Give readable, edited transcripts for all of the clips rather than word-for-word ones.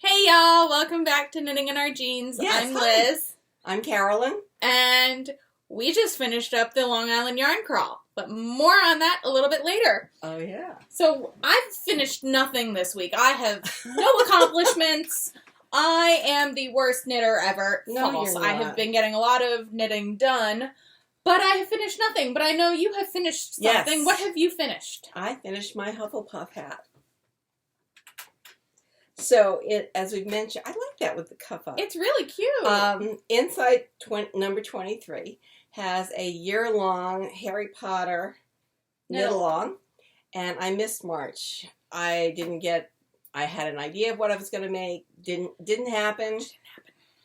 Hey y'all, welcome back to Knitting in Our Jeans. Yes, I'm hi. Liz. I'm Carolyn. And we just finished up the Long Island yarn crawl, but more on that a little bit later. Oh, yeah. So I've finished nothing this week. I have no accomplishments. I am the worst knitter ever. No, False. you're I not. have been getting a lot of knitting done, but I have finished nothing. But I know you have finished something. Yes. What have you finished? I finished my Hufflepuff hat. So, as we've mentioned, I like that with the cuff up. It's really cute. Inside number 23 has a year-long Harry Potter knit-along, and I missed March. I had an idea of what I was going to make. Didn't happen.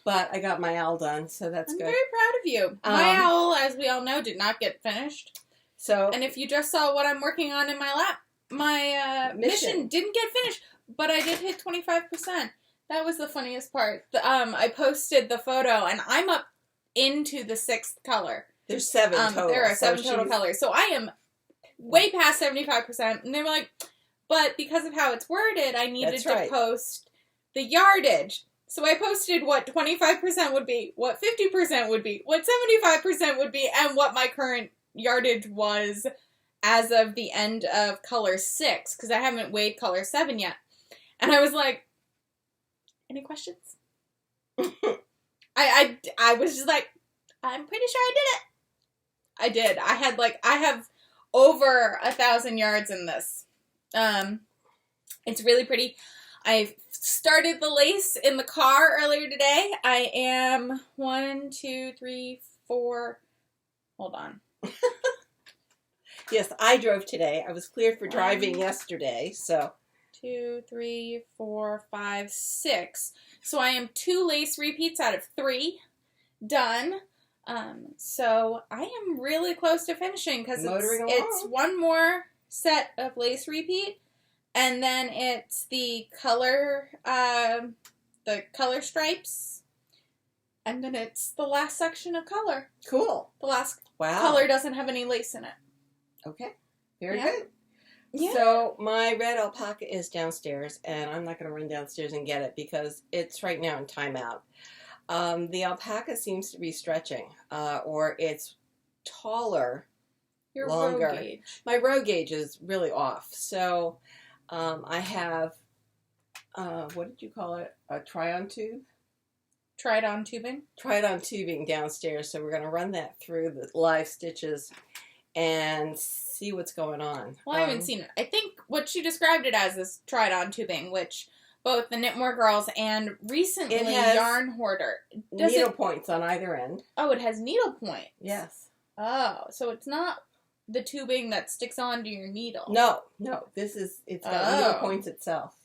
But I got my owl done, so that's I'm good. very proud of you. My owl, as we all know, did not get finished. So, And if you just saw what I'm working on in my lap, my mission didn't get finished, but I did hit 25%. That was the funniest part. I posted the photo, and I'm up into the 6th color. there's 7 total. There are 7 total colors. So I am way past 75%. And they were like, but because of how it's worded, I needed to post the yardage. So I posted what 25% would be, what 50% would be, what 75% would be, and what my current yardage was as of the end of color 6, because I haven't weighed color 7 yet. And I was like, any questions? I was just like, I'm pretty sure I did it. I did. I have over 1,000 yards in this. It's really pretty. I started the lace in the car earlier today. I am 1, 2, 3, 4. Hold on. Yes, I drove today. I was cleared for driving yesterday, so 2, 3, 4, 5, 6. So I am 2 lace repeats out of 3 done. So I am really close to finishing because it's one more set of lace repeat, and then it's the color stripes, and then it's the last section of color. Cool. The last color doesn't have any lace in it. Okay. Very good. Yeah. So my red alpaca is downstairs, and I'm not going to run downstairs and get it because it's right now in timeout. The alpaca seems to be stretching, or it's taller, longer. Row gauge. My row gauge is really off. So I have, what did you call it? A try-on tube? Tried-on tubing? Tried-on tubing downstairs. So we're going to run that through the live stitches and see what's going on. Well, I haven't seen it. I think what she described it as is tried-on tubing, which both the Knitmore girls and recently Yarn Hoarder. Needle points on either end. Oh, it has needle points. Yes. Oh, so it's not the tubing that sticks onto your needle. No. It's got needle points itself.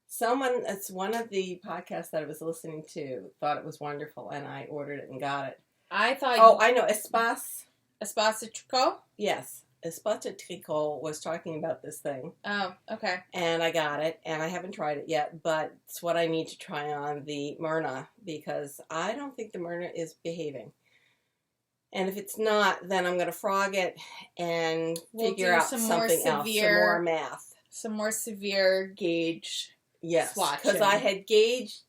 It's one of the podcasts that I was listening to thought it was wonderful, and I ordered it and got it. I thought. Oh, I know. Espace de Tricot? Yes. Espace de Tricot was talking about this thing. Oh, okay. And I got it, and I haven't tried it yet, but it's what I need to try on the Myrna, because I don't think the Myrna is behaving. And if it's not, then I'm going to frog it and figure out something else, some more math. Some more severe gauge swatching. Because I had gauged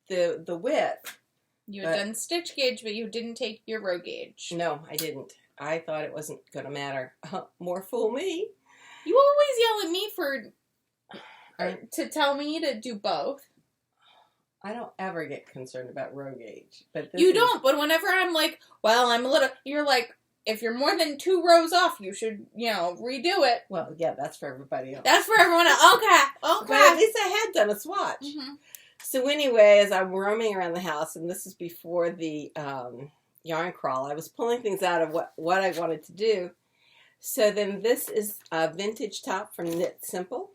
the width. You had done stitch gauge, but you didn't take your row gauge. No, I didn't. I thought it wasn't going to matter. More fool me. You always yell at me to tell me to do both. I don't ever get concerned about row gauge. But don't, but whenever I'm like, well, I'm a little, you're like, if you're more than 2 rows off, you should, redo it. Well, yeah, that's for everybody else. That's for everyone else. Okay. But at least I had done a swatch. Mm-hmm. So anyway, as I'm roaming around the house, and this is before the yarn crawl, I was pulling things out of what I wanted to do. So then this is a vintage top from Knit Simple.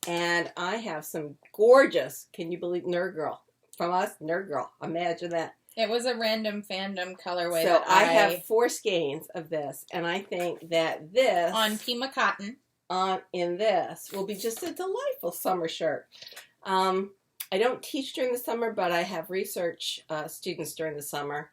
And I have some gorgeous, can you believe, Nerd Girl. From us, Nerd Girl. Imagine that. It was a random fandom colorway. So I have 4 skeins of this. And I think that this, on Pima Cotton, in this, will be just a delightful summer shirt. I don't teach during the summer, but I have research students during the summer.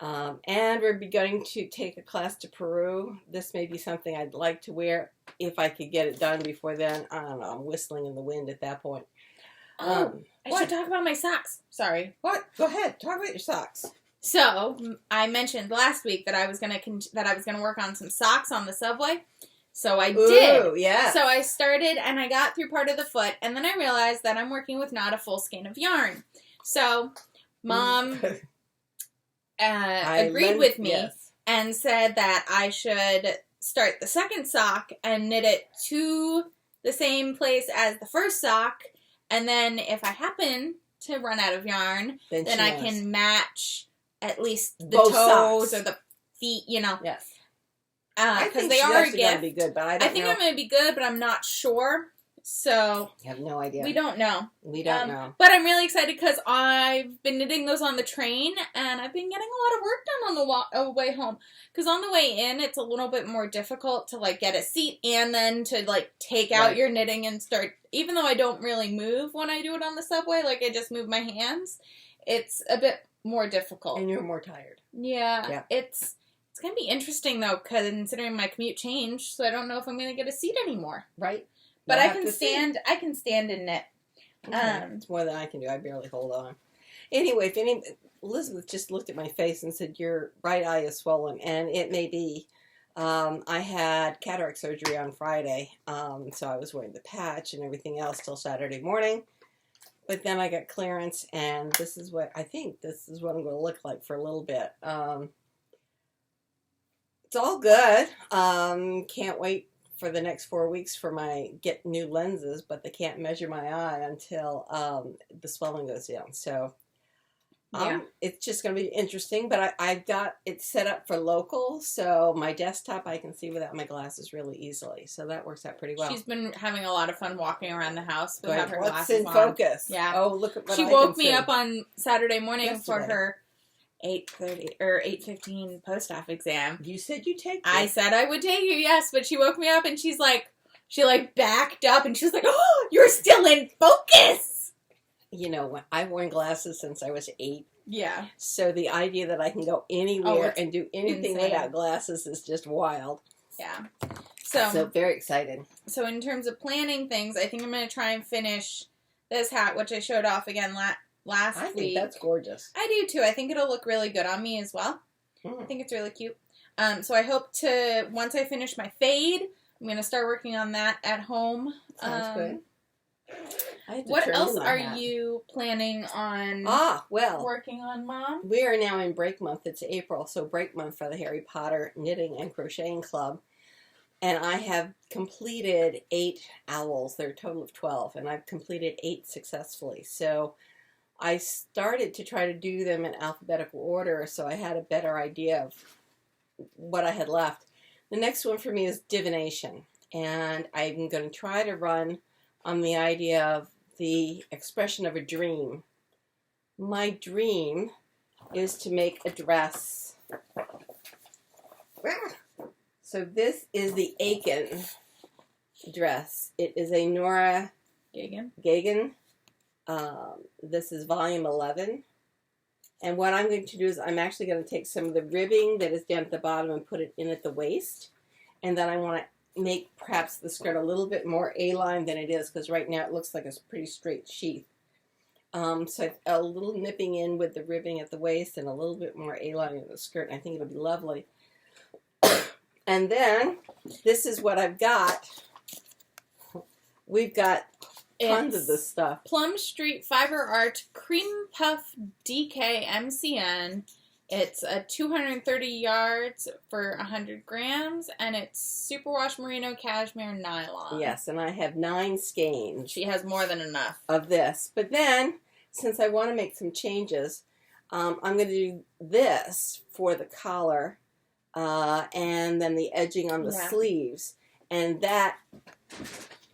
And we're going to take a class to Peru. This may be something I'd like to wear if I could get it done before then. I don't know. I'm whistling in the wind at that point. I should talk about my socks. Sorry. What? Go ahead. Talk about your socks. So, I mentioned last week that I was gonna work on some socks on the subway. So I did. Yeah. So I started and I got through part of the foot, and then I realized that I'm working with not a full skein of yarn. So, Mom agreed with me and said that I should start the second sock and knit it to the same place as the first sock, and then if I happen to run out of yarn, then I can match at least the both toes socks. or the feet, you know. Yes. Because they are a gift. Be good, but I think I'm going to be good, but I'm not sure. So you have no idea. We don't know. We don't know. But I'm really excited because I've been knitting those on the train, and I've been getting a lot of work done on the way home. Because on the way in, it's a little bit more difficult to like get a seat and then to like take out your knitting and start. Even though I don't really move when I do it on the subway, like I just move my hands, it's a bit more difficult. And you're more tired. Yeah. It's going to be interesting, though, considering my commute changed, so I don't know if I'm going to get a seat anymore. Right. But I can stand and knit. Okay. It's more than I can do. I barely hold on. Anyway, Elizabeth just looked at my face and said, your right eye is swollen, and it may be. I had cataract surgery on Friday, so I was wearing the patch and everything else till Saturday morning. But then I got clearance, and this is what I'm going to look like for a little bit. It's all good. Can't wait for the next 4 weeks for get new lenses, but they can't measure my eye until the swelling goes down. So it's just going to be interesting. But I've got it set up for local, so my desktop I can see without my glasses really easily. So that works out pretty well. She's been having a lot of fun walking around the house without her What's glasses in on. focus? Yeah. Oh, look at what she I woke can me see. up on Saturday morning Yesterday. for her 8:30 or 8:15 post-op exam. You said you take it. I said I would take you, yes, but she woke me up and she backed up and she was like, "Oh, you're still in focus." You know, I've worn glasses since I was 8. Yeah. So the idea that I can go anywhere and do anything without glasses is just wild. Yeah. So very excited. So in terms of planning things, I think I'm going to try and finish this hat, which I showed off again last week. I think that's gorgeous. I do too. I think it'll look really good on me as well. I think it's really cute. So I hope to, once I finish my fade, I'm going to start working on that at home. Sounds good. What else are you planning on working on, Mom? We are now in break month. It's April, so break month for the Harry Potter Knitting and Crocheting Club. And I have completed 8 owls. There are a total of 12, and I've completed 8 successfully. So I started to try to do them in alphabetical order, so I had a better idea of what I had left. The next one for me is divination, and I'm going to try to run on the idea of the expression of a dream. My dream is to make a dress. So this is the Aiken dress. It is a Nora Gagan. This is volume 11. And what I'm going to do is I'm actually going to take some of the ribbing that is down at the bottom and put it in at the waist. And then I want to make perhaps the skirt a little bit more A-line than it is, because right now it looks like a pretty straight sheath. So a little nipping in with the ribbing at the waist and a little bit more A-line in the skirt. And I think it'll be lovely. And then this is what I've got. We've got tons of this stuff. Plum Street Fiber Art Cream Puff DK MCN. It's a 230 yards for 100 grams, and it's superwash merino cashmere nylon. Yes, and I have 9 skeins. She has more than enough of this. But then, since I want to make some changes, I'm going to do this for the collar, and then the edging on the sleeves, and that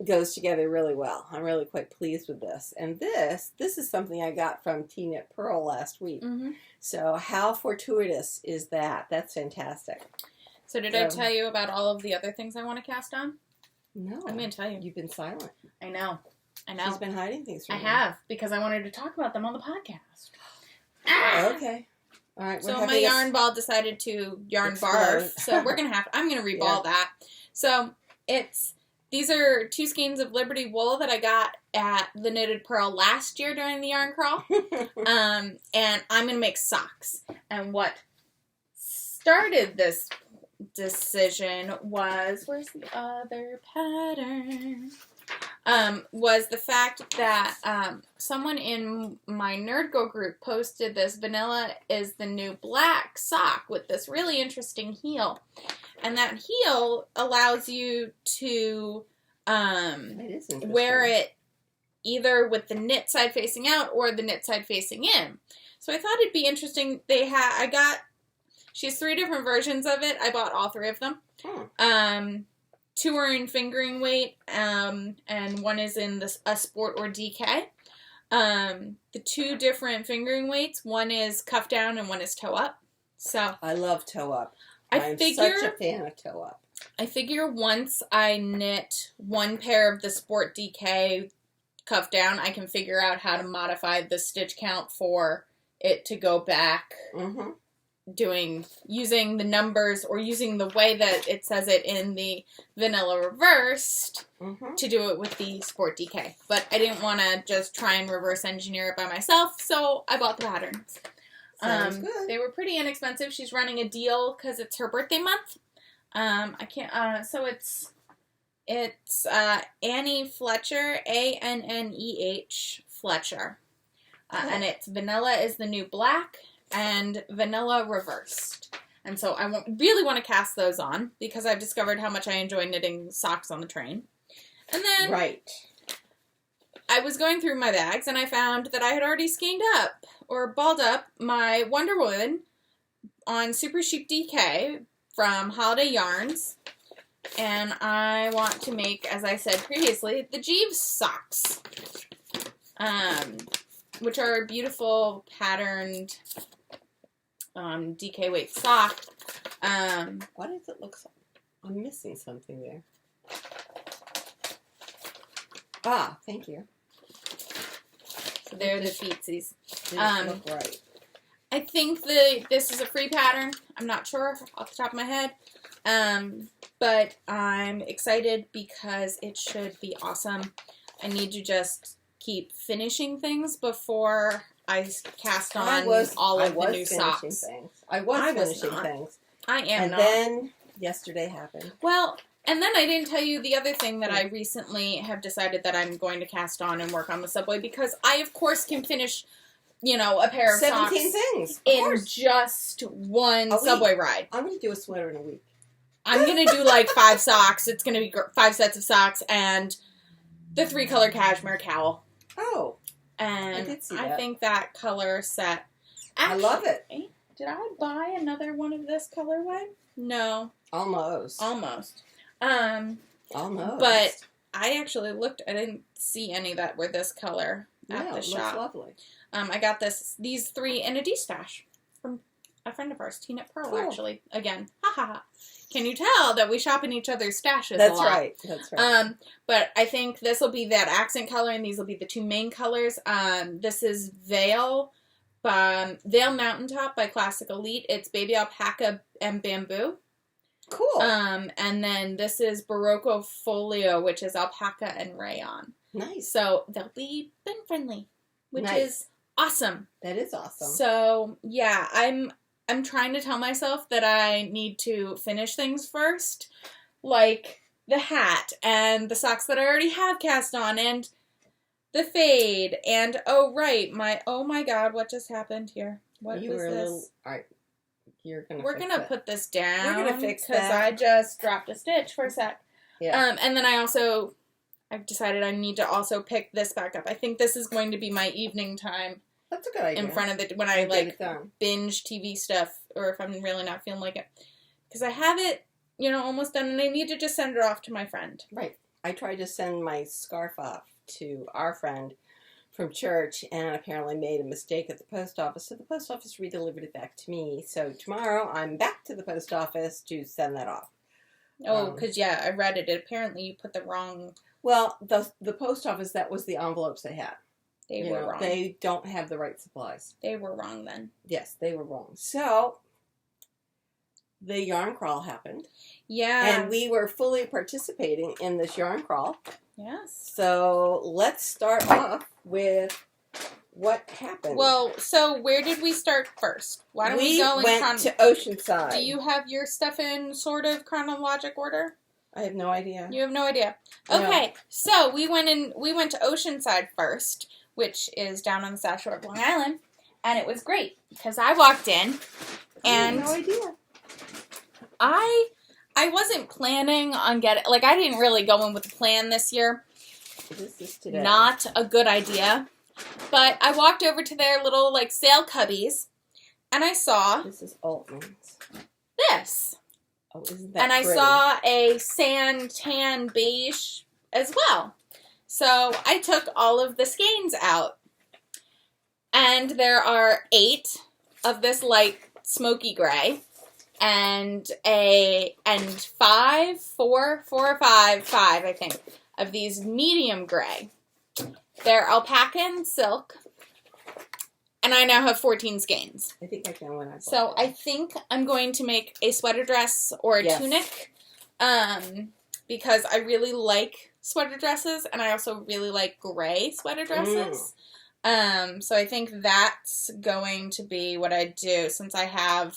goes together really well. I'm really quite pleased with this. And this is something I got from T-Knit Purl last week. So how fortuitous is that? That's fantastic. So did I tell you about all of the other things I want to cast on? No. I'm going to tell you. You've been silent. I know. She's been hiding things from me. I have, because I wanted to talk about them on the podcast. Okay. All right. So my yarn ball decided to yarn barf. So I'm going to reball that. So these are 2 skeins of Liberty wool that I got at the Knitted Purl last year during the yarn crawl. And I'm going to make socks. And what started this decision was, where's the other pattern? Was the fact that someone in my Nerd Go group posted this vanilla is the new black sock with this really interesting heel. And that heel allows you to wear it either with the knit side facing out or the knit side facing in. So I thought it'd be interesting. She has 3 different versions of it. I bought all 3 of them. 2 are in fingering weight, and 1 is in a sport or DK. The 2 different fingering weights, 1 is cuff down and 1 is toe up. So I love toe up. I'm such a fan of toe up. I figure once I knit 1 pair of the sport DK cuff down, I can figure out how to modify the stitch count for it to go back. Using the numbers or using the way that it says it in the vanilla reversed to do it with the sport DK. But I didn't want to just try and reverse engineer it by myself, so I bought the patterns. Sounds good. They were pretty inexpensive. She's running a deal because it's her birthday month. So it's Annie Fletcher, ANNEH Fletcher. And it's vanilla is the new black and vanilla reversed. And so I really want to cast those on because I've discovered how much I enjoy knitting socks on the train. And then I was going through my bags and I found that I had already skeined up or balled up my Wonder Woman on Super Chic DK from Holiday Yarns. And I want to make, as I said previously, the Jeeves socks. Which are a beautiful patterned DK weight sock. Why does it look so... I'm missing something there. Ah, thank you. So they're the feetsies. Look right. I think this is a free pattern. I'm not sure off the top of my head. But I'm excited because it should be awesome. I need to just keep finishing things before I cast on all of the new socks. I was finishing things. I am not. And then yesterday happened. Well, and then I didn't tell you the other thing that I recently have decided that I'm going to cast on and work on the subway because I, of course, can finish, a pair of 17 socks things in just one subway ride. I'm going to do a sweater in a week. I'm going to do like 5 socks. It's going to be 5 sets of socks and the 3-color cashmere cowl. Oh. And I did see that. I think that color set. Actually, I love it. Did I buy another one of this colorway? No. Almost. Almost. But I actually looked. I didn't see any that were this color at the shop. Looks lovely. I got these 3 in a D-stash from a friend of ours, Tina Purl, actually. Again, ha ha ha. Can you tell that we shop in each other's stashes a lot? That's right. But I think this will be that accent color, and these will be the 2 main colors. This is Veil Mountaintop by Classic Elite. It's Baby Alpaca and Bamboo. Cool. And then this is Barocco Folio, which is Alpaca and Rayon. Nice. So they'll be bin friendly, which is awesome. That is awesome. So yeah, I'm trying to tell myself that I need to finish things first, like the hat and the socks that I already have cast on and the fade and oh my god, what just happened here? What was this? All right, we're gonna put this down. We're gonna fix that because I just dropped a stitch for a sec. Yeah. And then I've decided I need to also pick this back up. I think this is going to be my evening time. That's a good idea. In front of when I binge TV stuff, or if I'm really not feeling like it, because I have it, almost done, and I need to just send it off to my friend. Right. I tried to send my scarf off to our friend from church, and apparently made a mistake at the post office, so the post office redelivered it back to me. So tomorrow I'm back to the post office to send that off. Oh, because I read it. Apparently you put the wrong. Well, the post office, that was the envelopes they had. They were wrong. They don't have the right supplies. They were wrong then. Yes, they were wrong. So, the yarn crawl happened. Yeah. And we were fully participating in this yarn crawl. Yes. So let's start off with what happened. Well, so where did we start first? Why don't we go in We went to Oceanside. Do you have your stuff in sort of chronologic order? I have no idea. You have no idea. Okay, no. So we went to Oceanside first, which is down on the South Shore of Long Island, and it was great because I walked in and I have no idea. I wasn't planning on getting, like, I didn't really go in with a plan this year. This is today. Not a good idea. But I walked over to their little, like, sale cubbies, and I saw... This is Altman's. This. Oh, isn't that And pretty? I saw a sand tan beige as well. So I took all of the skeins out. And there are 8 of this light smoky gray. And 5, I think, of these medium gray. They're alpaca and silk. And I now have 14 skeins. I think I can when I bought So that. I think I'm going to make a sweater dress or a tunic. Because I really like sweater dresses. And I also really like gray sweater dresses. So I think that's going to be what I do since I have...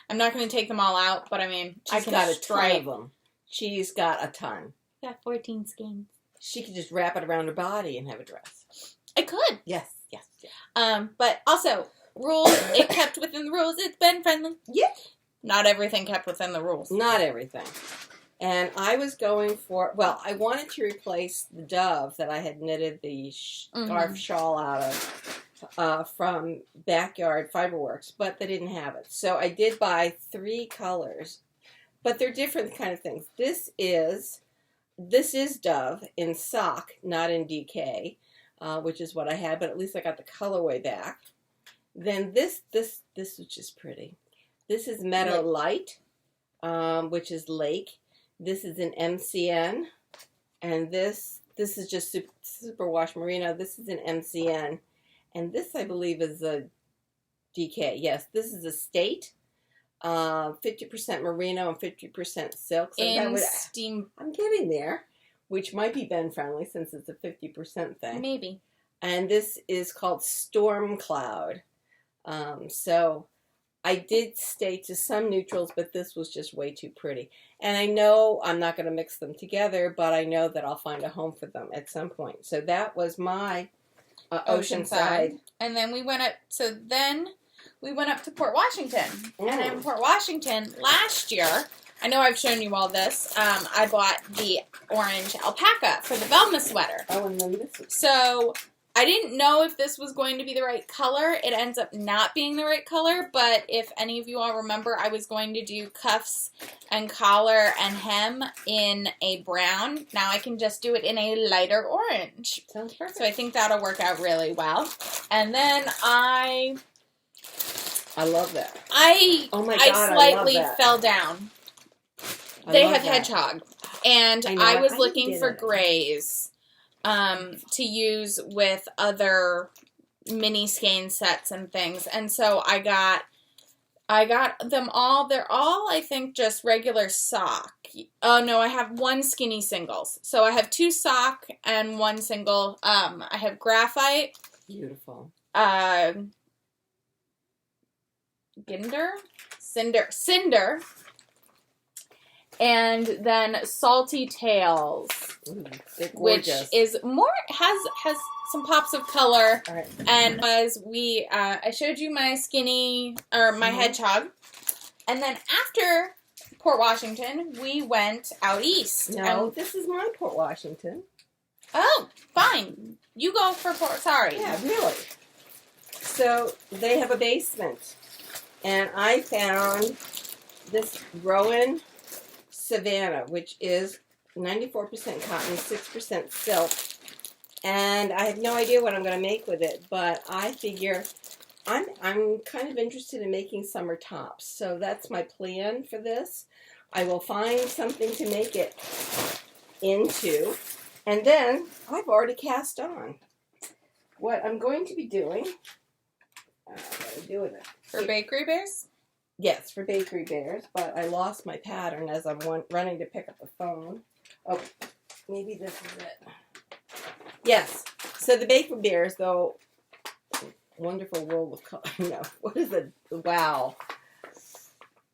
I'm not going to take them all out, but I mean, I can got a stripe. ton of them. She's got a ton. Got 14 skeins. She could just wrap it around her body and have a dress. I could. Yes, yes. But also, rules, it kept within the rules. It's been friendly. Yeah. Not everything kept within the rules. Not everything. And I was going for, well, I wanted to replace the dove that I had knitted the scarf shawl out of from Backyard Fiberworks, but they didn't have it. So I did buy 3 colors, but they're different kind of things. This is dove in sock, not in DK, which is what I had, but at least I got the colorway back. Then this which is pretty. This is Meadow Light, which is Lake. This is an MCN, and this is just Superwash Merino. This is an MCN, and this I believe is a DK. Yes, this is a State, 50% Merino and 50% silk. So I'm getting there, which might be Ben friendly since it's a 50% thing. Maybe. And this is called Storm Cloud. So I did stay to some neutrals, but this was just way too pretty. And I know I'm not going to mix them together, but I know that I'll find a home for them at some point. So that was my Oceanside. And then we went up, to Port Washington. And in Port Washington, last year, I know I've shown you all this, I bought the orange alpaca for the Velma sweater. Oh, and then this is... So... I didn't know if this was going to be the right color. It ends up not being the right color, but if any of you all remember, I was going to do cuffs and collar and hem in a brown. Now I can just do it in a lighter orange. Sounds perfect. So I think that'll work out really well. And then I love that. I slightly fell down. They have that. hedgehog. And I was looking for grays. To use with other mini skein sets and things. And so I got them all. They're all, I think, just regular sock. Oh, no, I have 1 skinny singles. So I have 2 sock and 1 single. I have graphite. Beautiful. Cinder. And then Salty Tails, which is more has some pops of color. All right. And I showed you my skinny or my hedgehog, and then after Port Washington, we went out east. No, this is my Port Washington. Oh, fine. You go for Port. Sorry. Yeah, really. So they have a basement, and I found this Rowan Savannah, which is 94% cotton, 6% silk, and I have no idea what I'm going to make with it, but I figure I'm kind of interested in making summer tops, so that's my plan for this. I will find something to make it into, and then I've already cast on. What I'm going to be doing, For Bakery Bears? Yes, for Bakery Bears, but I lost my pattern as I'm running to pick up the phone. Oh, maybe this is it. Yes. So the bakery bears, though, wonderful world of color. No, what is it? Wow.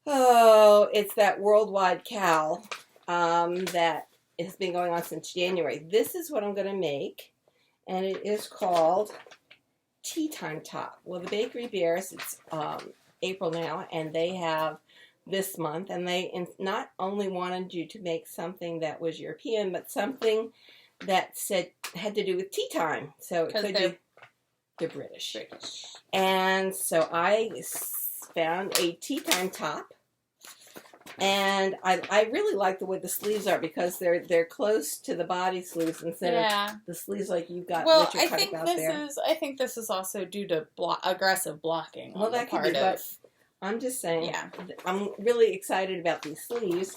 Oh, it's that worldwide cow that has been going on since January. This is what I'm going to make, and it is called Tea Time Top. Well, the bakery bears, it's April now, and they have this month, and they not only wanted you to make something that was European, but something that had to do with tea time. So it could be they're British. And so I found a tea time top, and I really like the way the sleeves are because they're close to the body sleeves instead of the sleeves like you got. Well, I think this is also due to aggressive blocking. Well, that could be, but I'm just saying. Yeah, I'm really excited about these sleeves,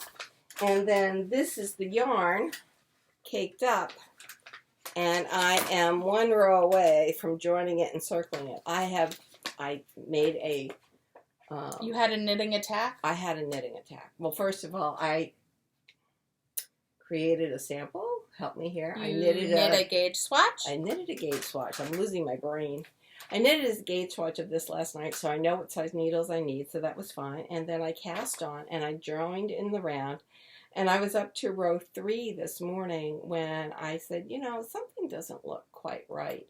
and then this is the yarn caked up. And I am one row away from joining it and circling it. I made a... you had a knitting attack? I had a knitting attack. Well, first of all, I created a sample. Help me here. I knitted a gauge swatch? I knitted a gauge swatch. I'm losing my brain. I knitted a gauge swatch of this last night, so I know what size needles I need, so that was fine. And then I cast on, and I joined in the round. And I was up to row 3 this morning when I said, something doesn't look quite right.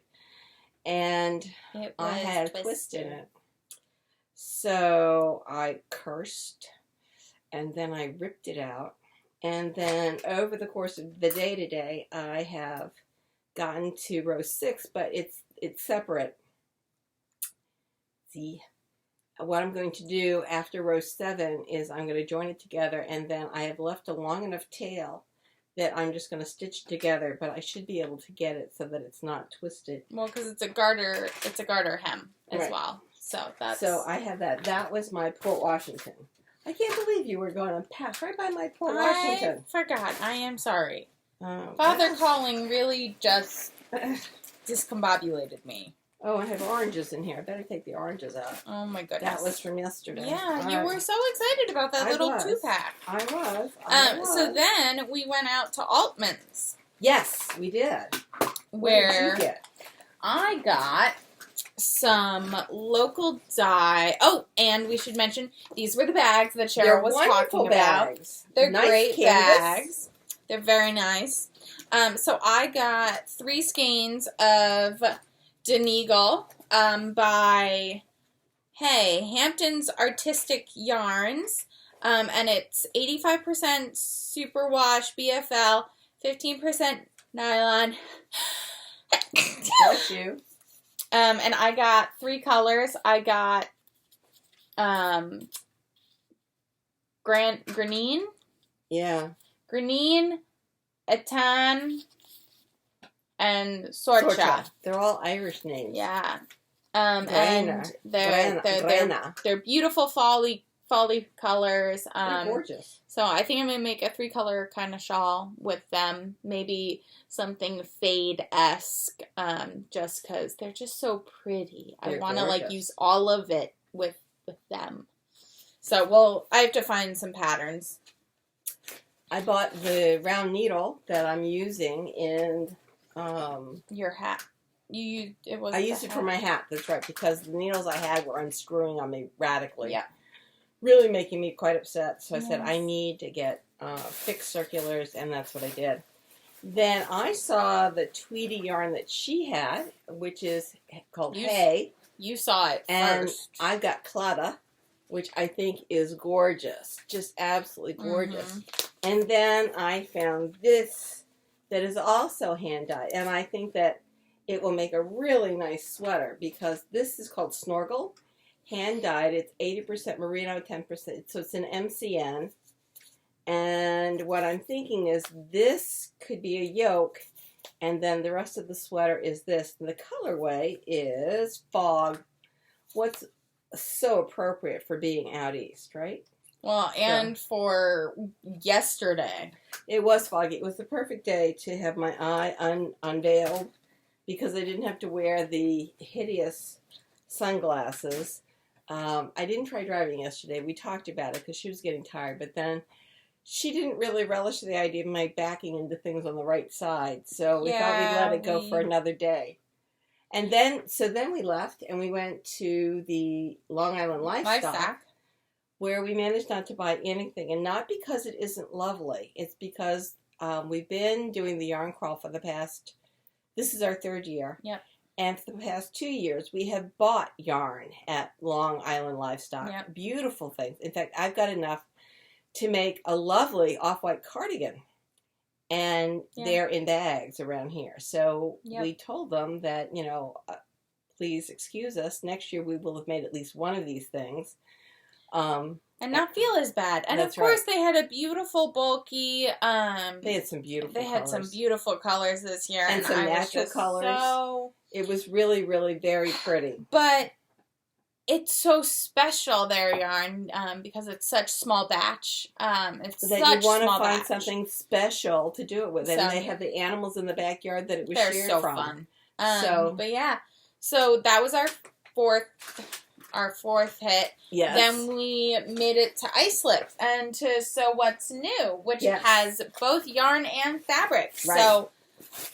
And I had a twist in it. So I cursed, and then I ripped it out. And then over the course of the day today, I have gotten to row 6, but it's separate. See? What I'm going to do after row 7 is I'm going to join it together, and then I have left a long enough tail that I'm just going to stitch together, but I should be able to get it so that it's not twisted. Well, because it's a garter hem as well. So I have that. That was my Port Washington. I can't believe you were going to pass right by my Port Washington. I forgot. I am sorry. Father calling really just discombobulated me. Oh, I have oranges in here. I better take the oranges out. Oh, my goodness. That was from yesterday. Yeah, you were so excited about that little 2-pack. I was. So then we went out to Altman's. Yes, we did. Where what did you get? I got some local dye. Oh, and we should mention, these were the bags that Cheryl was talking about. They're nice great bags. They're very nice. So I got 3 skeins of Deneagle by Hampton's Artistic Yarns, and it's 85% superwash BFL, 15% nylon. Bless you. And I got 3 colors. I got grenine. Yeah. Grenine, Etan, and Sorcha. They're all Irish names. Yeah. And they're beautiful folly colors. They're gorgeous. So I think I'm going to make a 3-color kind of shawl with them. Maybe something fade-esque, just because they're just so pretty. I want to use all of it with them. So, I have to find some patterns. I bought the round needle that I'm using in your hat. I used it for my hat. That's right, because the needles I had were unscrewing on me radically. Yeah. Really making me quite upset. So I said, I need to get fixed circulars, and that's what I did. Then I saw the Tweety yarn that she had, which is called Hay. You saw it first. And I got Clada, which I think is gorgeous. Just absolutely gorgeous. Mm-hmm. And then I found this that is also hand-dyed. And I think that it will make a really nice sweater because this is called Snorkel. Hand-dyed. It's 80% merino, 10%. So it's an MCN. And what I'm thinking is this could be a yoke, and then the rest of the sweater is this. And the colorway is Fog. What's so appropriate for being out east, right? Well, and for yesterday. It was foggy. It was the perfect day to have my eye unveiled because I didn't have to wear the hideous sunglasses. I didn't try driving yesterday. We talked about it because she was getting tired, but then she didn't really relish the idea of my backing into things on the right side. So we thought we'd let it go for another day. And then, we left and we went to the Long Island Livestock, where we managed not to buy anything. And not because it isn't lovely. It's because we've been doing the yarn crawl for the past, this is our 3rd year. Yep. And for the past 2 years, we have bought yarn at Long Island Livestock. Yep. Beautiful things. In fact, I've got enough to make a lovely off-white cardigan. And they're in bags around here. So we told them that, please excuse us. Next year we will have made at least one of these things. And not feel as bad. And of course they had a beautiful, bulky... they had some beautiful colors. They had some beautiful colors this year. And some natural colors. It was really, really very pretty. But it's so special, their yarn, because it's such small batch. It's that such you want to find batch. Something special to do it with. And they have the animals in the backyard that it was shared so from. Fun. But yeah, so that was our fourth hit. Yes. Then we made it to Islip and to Sew What's New, which has both yarn and fabric. Right. So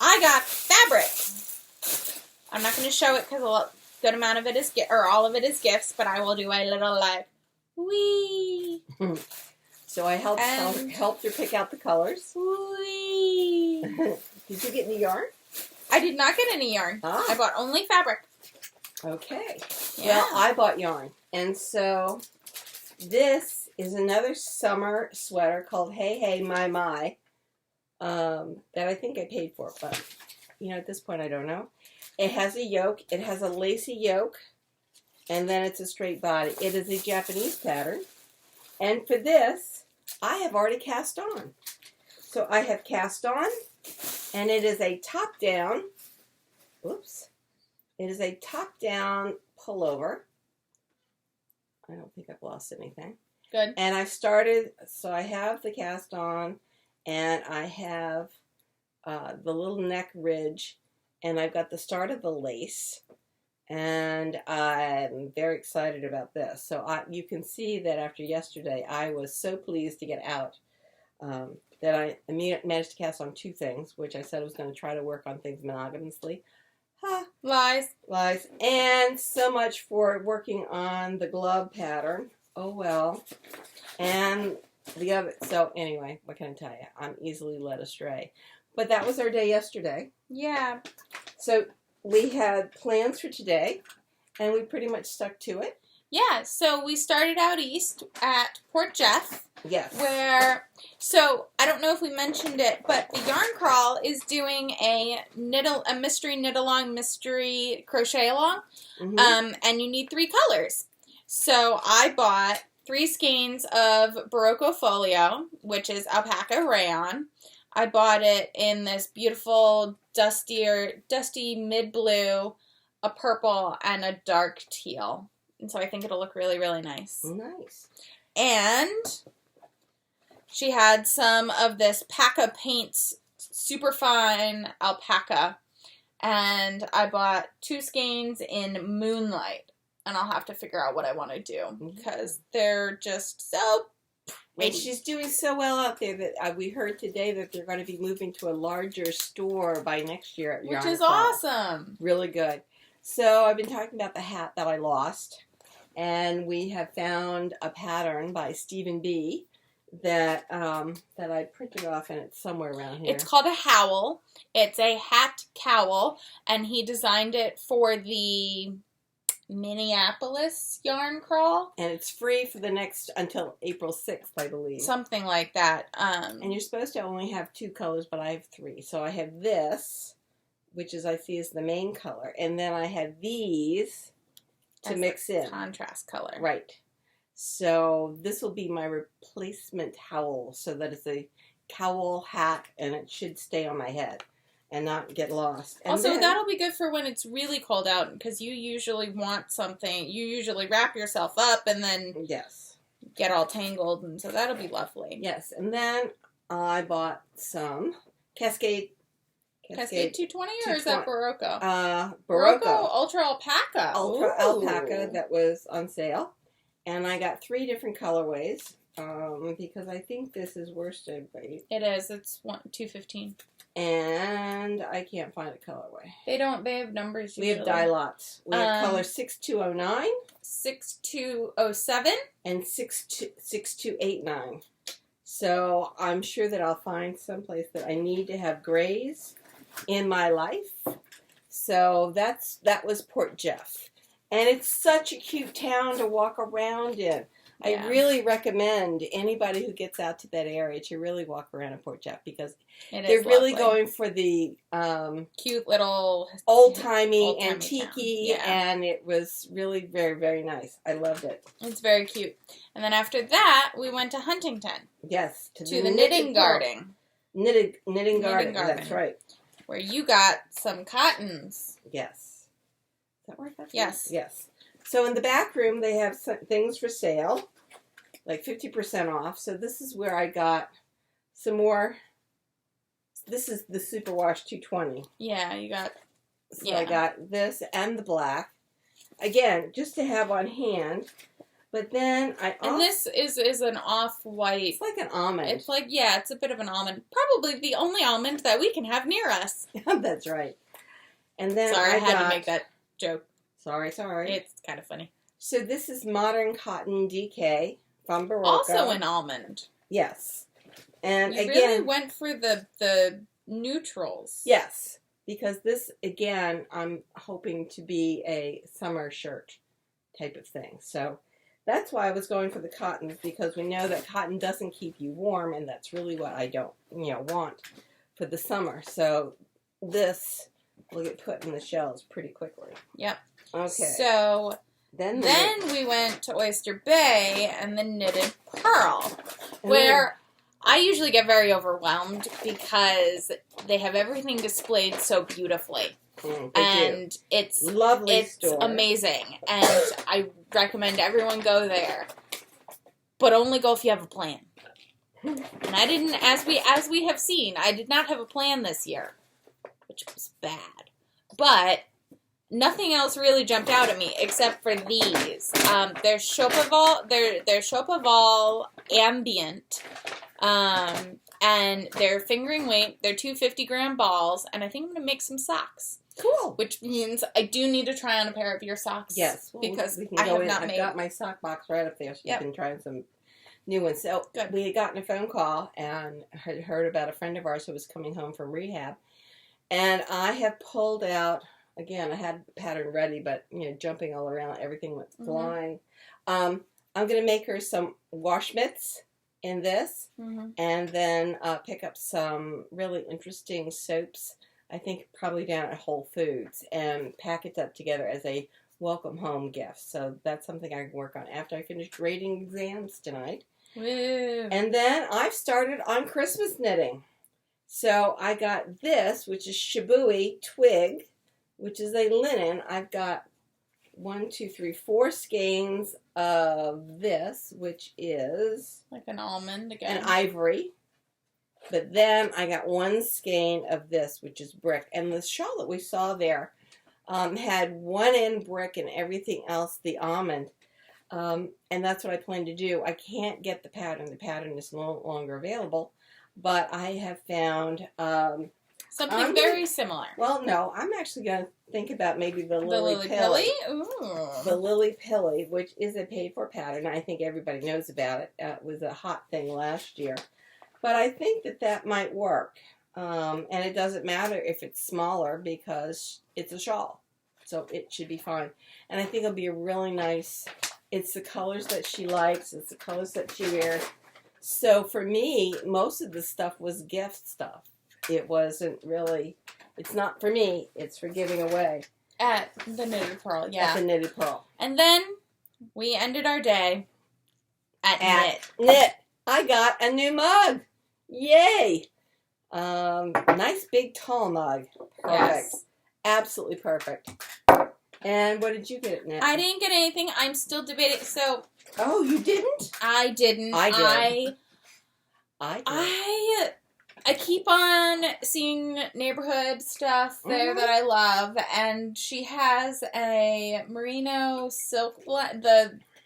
I got fabric. I'm not going to show it because a good amount of it is all of it is gifts, but I will do a little wee. So I helped her pick out the colors. Wee. Did you get any yarn? I did not get any yarn. Ah. I bought only fabric. Okay. Yeah. Well, I bought yarn. And so this is another summer sweater called Hey Hey My My that I think I paid for. But, at this point I don't know. It has a yoke. It has a lacy yoke. And then it's a straight body. It is a Japanese pattern. And for this, I have already cast on. So I have cast on. And it is a top-down. Oops. It is a top-down pullover. I don't think I've lost anything. Good. And I started, so I have the cast on, and I have the little neck ridge, and I've got the start of the lace, and I'm very excited about this. So you can see that after yesterday, I was so pleased to get out that I managed to cast on 2 things, which I said I was going to try to work on things monogamously. Lies. And so much for working on the glove pattern. Oh well. And the other. So anyway, what can I tell you? I'm easily led astray. But that was our day yesterday. Yeah. So we had plans for today, and we pretty much stuck to it. Yeah. So we started out east at Port Jeff. Yes. So I don't know if we mentioned it, but the Yarn Crawl is doing a mystery knit along, mystery crochet along, and you need 3 colors. So I bought 3 skeins of Barocco Folio, which is alpaca rayon. I bought it in this beautiful dusty mid blue, a purple, and a dark teal. And so I think it'll look really, really nice. Nice. And she had some of this Paca Paints super fine alpaca. And I bought 2 skeins in Moonlight. And I'll have to figure out what I want to do. Because they're just so pretty. And she's doing so well out there that we heard today that they're going to be moving to a larger store by next year at Yarn Which is Crawl. awesome. Really good. So I've been talking about the hat that I lost. And we have found a pattern by Stephen B. that I printed off, and it's somewhere around here. It's called a Howl. It's a hat cowl, and he designed it for the Minneapolis Yarn Crawl. And it's free for until April 6th, I believe. Something like that. And you're supposed to only have 2 colors, but I have 3. So I have this, which is the main color, and then I have these to mix in. Contrast color. Right. So this will be my replacement howl, so that it's a cowl hat, and it should stay on my head and not get lost. And also, that'll be good for when it's really cold out, because you usually wrap yourself up and then get all tangled, and so that'll be lovely. Yes, and then I bought some Cascade 220, or is that Barocco? Barocco Ultra Alpaca. Alpaca that was on sale. And I got 3 different colorways. because I think this is worsted weight. It is. It's $2.15. And I can't find a colorway. They have numbers usually. We have dye lots. We have color 6209, 6207, and 6289. So I'm sure that I'll find someplace that I need to have grays in my life. So that was Port Jeff. And it's such a cute town to walk around in. Yeah. I really recommend anybody who gets out to that area to really walk around in Port Jeff because they're really going for the cute little old-timey antique-y, and it was really very, very nice. I loved it. It's very cute. And then after that, we went to Huntington. Yes. To the knitting garden. Knitting garden, that's right. Where you got some cottons. Yes. Is that where I got them? Yes. Yes. So in the back room, they have some things for sale, like 50% off. So this is where I got some more. This is the Superwash 220. Yeah, you got. So yeah. I got this and the black. Again, just to have on hand. But then and this is an off-white. It's like an almond. It's like, yeah, it's a bit of an almond. Probably the only almond that we can have near us. That's right. And then Sorry, I had to make that joke. Sorry. It's kind of funny. So this is Modern Cotton DK from Barocco. Also an almond. Yes. And you again, really went for the neutrals. Yes. Because this, again, I'm hoping to be a summer shirt type of thing. So that's why I was going for the cottons, because we know that cotton doesn't keep you warm, and that's really what I don't, want for the summer. So this will get put in the shelves pretty quickly. Yep. Okay. So then we went to Oyster Bay and the knitted Purl, where I usually get very overwhelmed because they have everything displayed so beautifully. And it's lovely. It's store. Amazing, and I recommend everyone go there, but only go if you have a plan. And I didn't, as we have seen, I did not have a plan this year, which was bad. But nothing else really jumped out at me except for these. They're Chopaval ambient, and they're fingering weight. They're 250-gram balls, and I think I'm gonna make some socks. Cool. Which means I do need to try on a pair of your socks. Yes. Because I have not made. I've got my sock box right up there, so you can try some new ones. So good. We had gotten a phone call and had heard about a friend of ours who was coming home from rehab. And I have pulled out, again, I had the pattern ready, but, jumping all around, everything went flying. I'm going to make her some wash mitts in this, and then pick up some really interesting soaps, I think probably down at Whole Foods, and package that together as a welcome home gift. So that's something I can work on after I finish grading exams tonight. Woo. And then I've started on Christmas knitting. So I got this, which is Shibui Twig, which is a linen. I've got 4 skeins of this, which is like an almond again. An ivory. But then I got 1 skein of this, which is brick. And the shawl that we saw there had 1 end brick and everything else the almond. And that's what I plan to do. I can't get the pattern. The pattern is no longer available. But I have found something very similar. Well, no, I'm actually going to think about maybe the Lilli Pilli. Ooh. The Lilli Pilli, which is a paid-for pattern. I think everybody knows about it. It was a hot thing last year. But I think that might work. And it doesn't matter if it's smaller because it's a shawl. So it should be fine. And I think it'll be a really nice... It's the colors that she likes. It's the colors that she wears. So for me, most of the stuff was gift stuff. It wasn't really... It's not for me. It's for giving away. At the Knitted Purl, yeah. At the Knitted Purl. And then we ended our day at Knit. I got a new mug. Yay! Nice big tall mug. Perfect. Yes. Absolutely perfect. And what did you get at Knit? I didn't get anything. I'm still debating. So. Oh, you didn't? I didn't. I did. I keep on seeing neighborhood stuff there that I love, and she has a merino silk blend.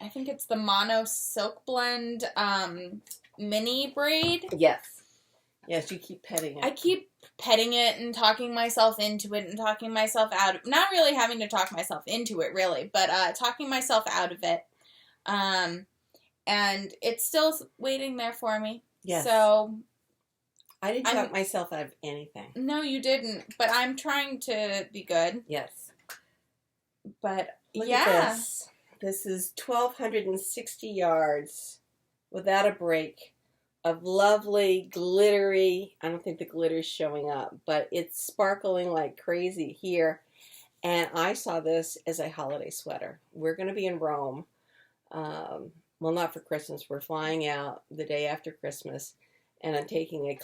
I think it's the Mono Silk Blend mini braid. Yes. Yes, you keep petting it. I keep petting it and talking myself into it and talking myself out of, not really having to talk myself into it, really, but talking myself out of it. And it's still waiting there for me. Yes. So I didn't talk myself out of anything. No, you didn't. But I'm trying to be good. Yes. But Look at this. This is 1,260 yards without a break of lovely, glittery, I don't think the glitter's showing up, but it's sparkling like crazy here. And I saw this as a holiday sweater. We're going to be in Rome. Well, not for Christmas. We're flying out the day after Christmas. And I'm taking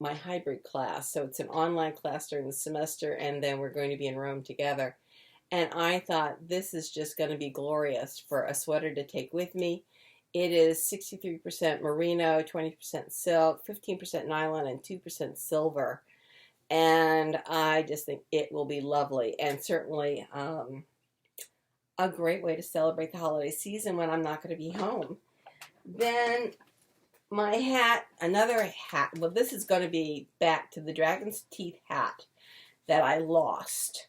my hybrid class. So it's an online class during the semester. And then we're going to be in Rome together. And I thought this is just going to be glorious for a sweater to take with me. It is 63% merino, 20% silk, 15% nylon, and 2% silver. And I just think it will be lovely. And certainly a great way to celebrate the holiday season when I'm not going to be home. Then my hat, another hat. Well, this is going to be back to the dragon's teeth hat that I lost.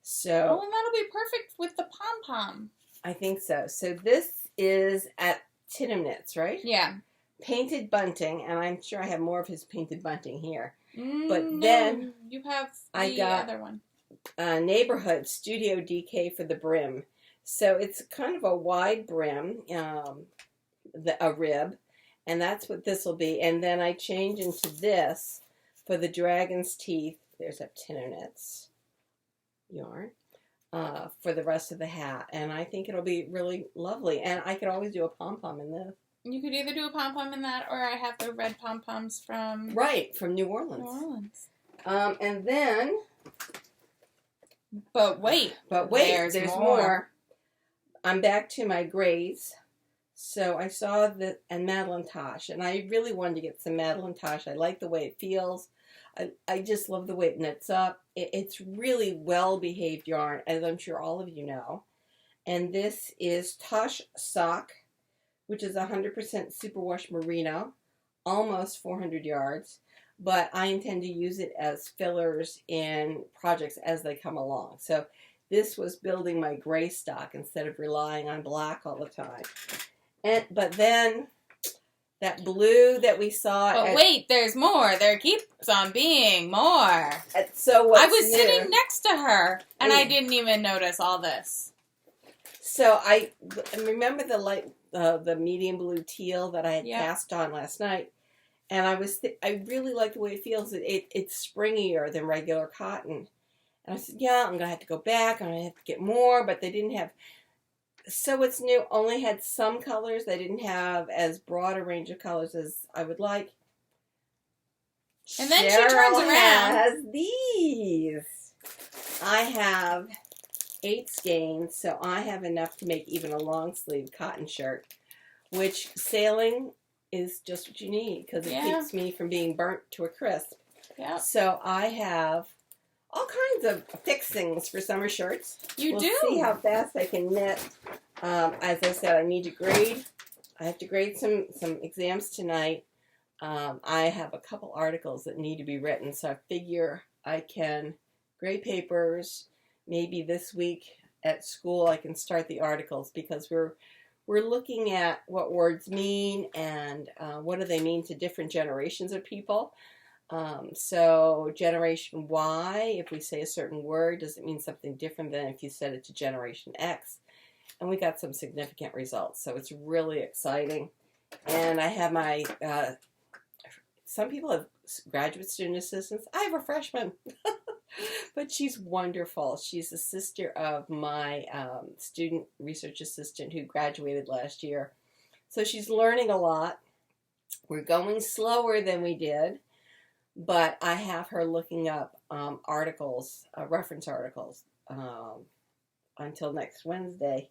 So, oh, and that'll be perfect with the pom-pom. I think so. So this is at Tidham Knits, right? Yeah. Painted bunting, and I'm sure I have more of his painted bunting here. But no, then you have I got other one. Neighborhood Studio DK for the brim. So it's kind of a wide brim, a rib, and that's what this will be. And then I change into this for the dragon's teeth. There's a Tidham Knits yarn for the rest of the hat, and I think it'll be really lovely. And I could always do a pom-pom in this. You could either do a pom-pom in that, or I have the red pom-poms from from New Orleans. New Orleans. And then, but wait, there's more. I'm back to my grays. So I saw and Madeline Tosh, and I really wanted to get some Madeline Tosh. I like the way it feels. I just love the way it knits up. It's really well-behaved yarn, as I'm sure all of you know. And this is Tosh Sock, which is 100% superwash merino, almost 400 yards. But I intend to use it as fillers in projects as they come along. So this was building my gray stock instead of relying on black all the time. But then that blue that we saw. But wait, there's more. There keeps on being more. So what's I was new? sitting next to her, and I didn't even notice all this. So I remember the light, the medium blue teal that I had cast on last night, and I really like the way it feels. It's springier than regular cotton, and I said, yeah, I'm gonna have to go back. I'm gonna have to get more, but they didn't have. So what's new only had some colors. They didn't have as broad a range of colors as I would like. And then she turns around. Has these. I have 8 skeins, so I have enough to make even a long sleeve cotton shirt, which sailing is just what you need because it keeps me from being burnt to a crisp. Yeah. So I have all kinds of fixings for summer shirts. We'll see how fast I can knit. As I said, I need to grade. I have to grade some exams tonight. I have a couple articles that need to be written, so I figure I can grade papers. Maybe this week at school I can start the articles because we're looking at what words mean and what do they mean to different generations of people. So Generation Y, if we say a certain word, does it mean something different than if you said it to Generation X? And we got some significant results, so it's really exciting. And I have my, some people have graduate student assistants. I have a freshman, but she's wonderful. She's the sister of my student research assistant who graduated last year. So she's learning a lot. We're going slower than we did. But I have her looking up articles, reference articles, until next Wednesday.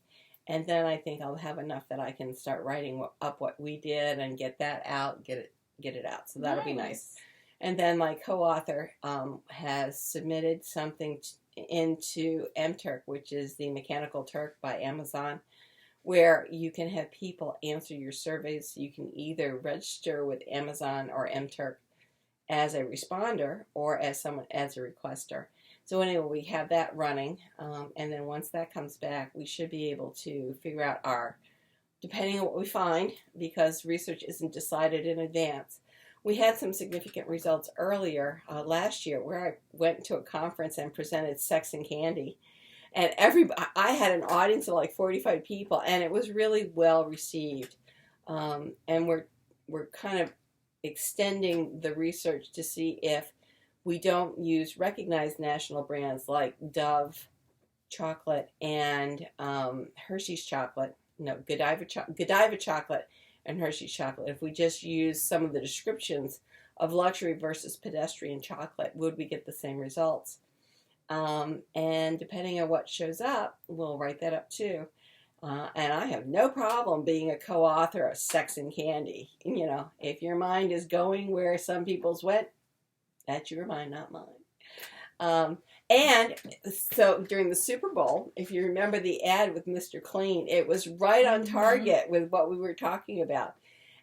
And then I think I'll have enough that I can start writing up what we did and get that out, get it out. So that'll be nice. And then my co-author has submitted something into MTurk, which is the Mechanical Turk by Amazon, where you can have people answer your surveys. You can either register with Amazon or MTurk as a responder or as someone as a requester. So anyway, we have that running, and then once that comes back, we should be able to figure out depending on what we find, because research isn't decided in advance. We had some significant results earlier last year where I went to a conference and presented Sex and Candy. And I had an audience of like 45 people, and it was really well received. And we're kind of extending the research to see if we don't use recognized national brands like Dove chocolate and Hershey's chocolate. No, Godiva chocolate and Hershey's chocolate. If we just use some of the descriptions of luxury versus pedestrian chocolate, would we get the same results? And depending on what shows up, we'll write that up too. And I have no problem being a co-author of Sex and Candy. You know, if your mind is going where some people's went, that's your mind, not mine. And so during the Super Bowl, if you remember the ad with Mr. Clean, it was right on target with what we were talking about.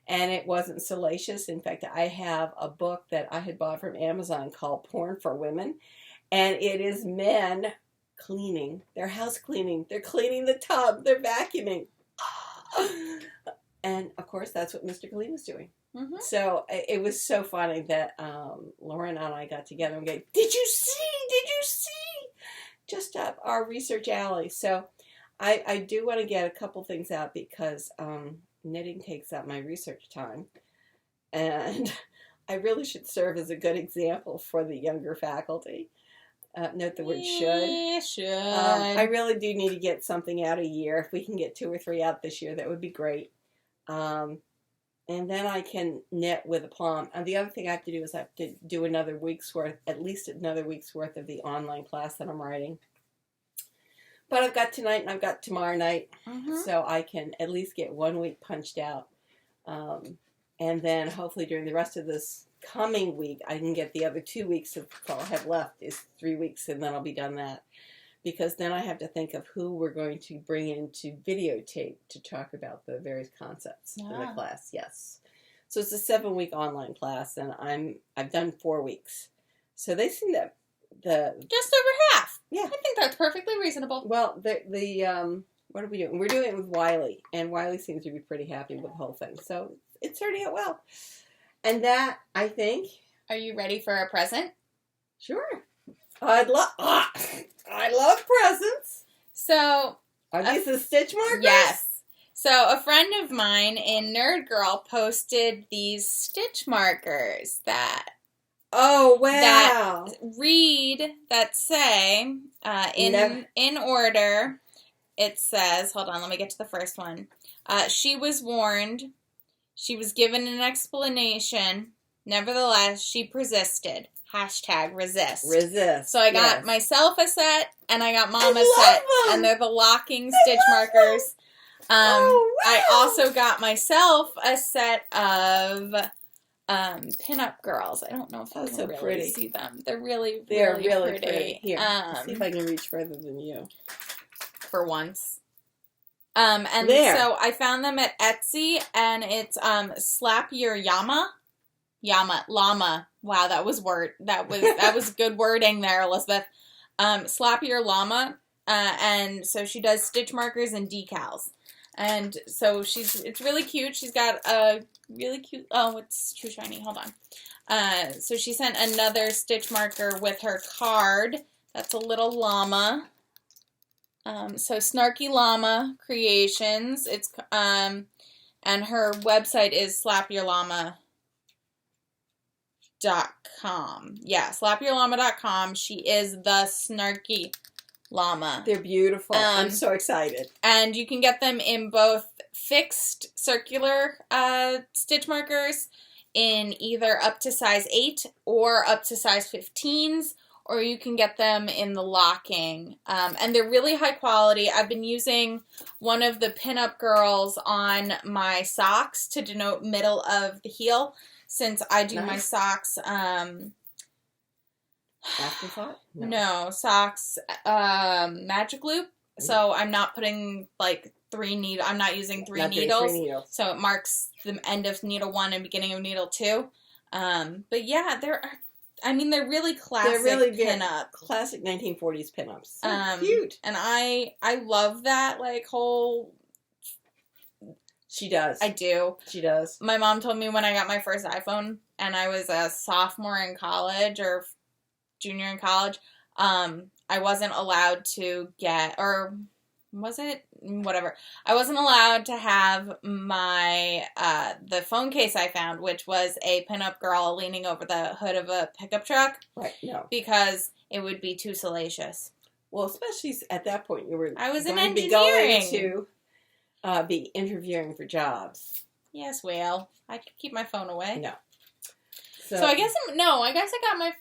And it wasn't salacious. In fact, I have a book that I had bought from Amazon called Porn for Women. And it is men cleaning. They're house cleaning. They're cleaning the tub. They're vacuuming. And, of course, that's what Mr. Clean was doing. Mm-hmm. So it was so funny that Lauren and I got together and go, Did you see? Just up our research alley. So I do want to get a couple things out because knitting takes up my research time. And I really should serve as a good example for the younger faculty. Note the word should. Yeah, should. I really do need to get something out a year. If we can get 2 or 3 out this year, that would be great. And then I can knit with a plum. And the other thing I have to do is I have to do at least another week's worth of the online class that I'm writing. But I've got tonight and I've got tomorrow night, so I can at least get 1 week punched out. And then hopefully during the rest of this coming week, I can get the other 2 weeks of all I have left is 3 weeks, and then I'll be done that. Because then I have to think of who we're going to bring into videotape to talk about the various concepts in the class. Yes. So it's a 7-week online class, and I've done 4 weeks. So they seem that just over half. Yeah. I think that's perfectly reasonable. Well, what are we doing? We're doing it with Wiley, and Wiley seems to be pretty happy with the whole thing. So it's turning out well. And that, I think. Are you ready for a present? Sure. I love presents. So. Are these the stitch markers? Yes. So a friend of mine in Nerd Girl posted these stitch markers that. Oh, wow. That say, in order, it says, hold on, let me get to the first one. She was warned. She was given an explanation. Nevertheless, she persisted. #resist. Resist. So I got myself a set, and I got Mom a set. Them. And they're the locking stitch markers. Wow. I also got myself a set of pinup girls. I don't know if you can really see them. They're really pretty. Here, let's see if I can reach further than you. For once. And so I found them at Etsy, and it's Slap Your Llama. Wow, that was good wording there, Elizabeth. Slap Your Llama, and so she does stitch markers and decals. And so it's really cute. She's got a really cute, it's too shiny, hold on. So she sent another stitch marker with her card. That's a little llama. So Snarky Llama Creations. It's, and her website is slapyourllama.com. Yeah, slapyourllama.com. She is the Snarky Llama. They're beautiful. I'm so excited. And you can get them in both fixed circular stitch markers in either up to size 8 or up to size 15s, or you can get them in the locking. And they're really high quality. I've been using one of the pinup girls on my socks to denote middle of the heel, since I do my socks... Afterthought? No, socks magic loop. So I'm not putting like I'm not using three needles. So it marks the end of needle 1 and beginning of needle 2. But yeah, they're really classic pinup. Classic 1940s pinups. So cute. And I love that, like, whole... She does. I do. She does. My mom told me when I got my first iPhone, and I was a sophomore in college, or junior in college, I wasn't allowed to get, or was it? Whatever. I wasn't allowed to have my, the phone case I found, which was a pinup girl leaning over the hood of a pickup truck. Right, no. Because it would be too salacious. Well, especially at that point, I was in engineering. Be going to be interviewing for jobs. Yes, well, I could keep my phone away. No. So I guess I got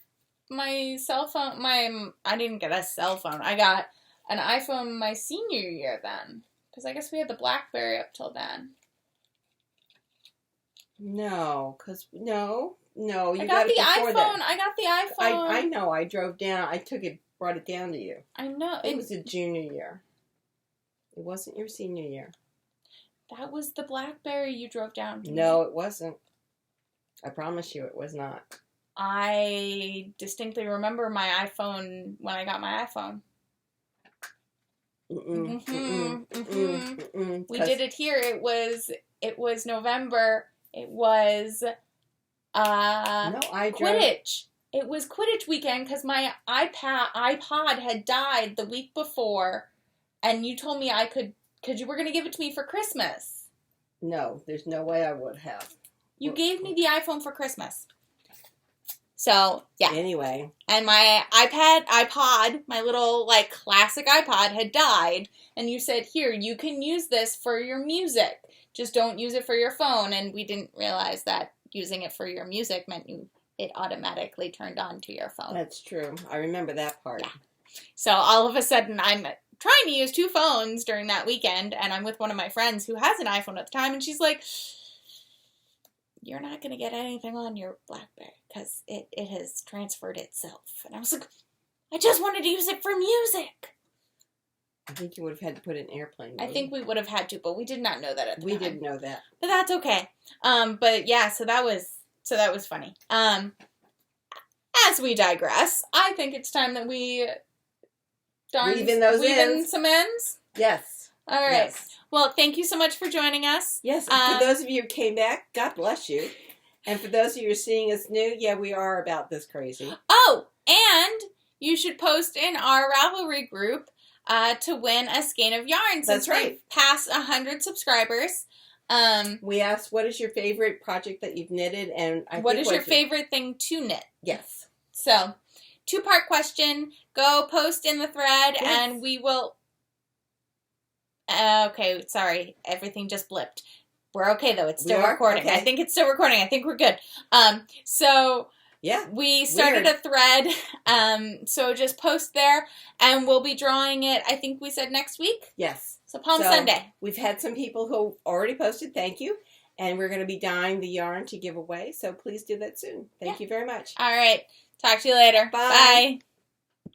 my cell phone, I didn't get a cell phone. I got an iPhone my senior year then. Because I guess we had the BlackBerry up till then. No, you I got the iPhone. I got the iPhone. I know. I drove down. I brought it down to you. I know. It was a junior year. It wasn't your senior year. That was the BlackBerry you drove down to. No, it wasn't. I promise you it was not. I distinctly remember my iPhone when I got my iPhone. We did it here. It was November. It was Quidditch. It was Quidditch weekend because my iPod had died the week before, and you told me I could, because you were going to give it to me for Christmas. No, there's no way I would have. You gave me the iPhone for Christmas. So, yeah. Anyway. And my iPod, my little, like, classic iPod had died. And you said, here, you can use this for your music. Just don't use it for your phone. And we didn't realize that using it for your music meant it automatically turned on to your phone. That's true. I remember that part. Yeah. So, all of a sudden, I'm trying to use 2 phones during that weekend. And I'm with one of my friends who has an iPhone at the time. And she's like... You're not going to get anything on your BlackBerry because it has transferred itself. And I was like, I just wanted to use it for music. I think you would have had to put it in airplane mode. I think we would have had to, but we did not know that at the time. We didn't know that. But that's okay. But yeah, so that was funny. As we digress, I think it's time that we weave in some ends. Yes. All right. Yes. Well, thank you so much for joining us. Yes, for those of you who came back, God bless you. And for those of you who are seeing us new, yeah, we are about this crazy. Oh, and you should post in our Ravelry group to win a skein of yarn. That's right. We've passed 100 subscribers. We asked, what is your favorite project that you've knitted? And what is your favorite thing to knit? Yes. So, 2-part question. Go post in the thread, yes. And we will... okay, sorry. Everything just blipped. We're okay, though. It's still recording. Okay. I think it's still recording. I think we're good. So... Yeah. We started a thread, so just post there, and we'll be drawing it, I think we said next week? Yes. So Palm Sunday. We've had some people who already posted, thank you, and we're going to be dyeing the yarn to give away, so please do that soon. Thank you very much. All right. Talk to you later. Bye. Bye.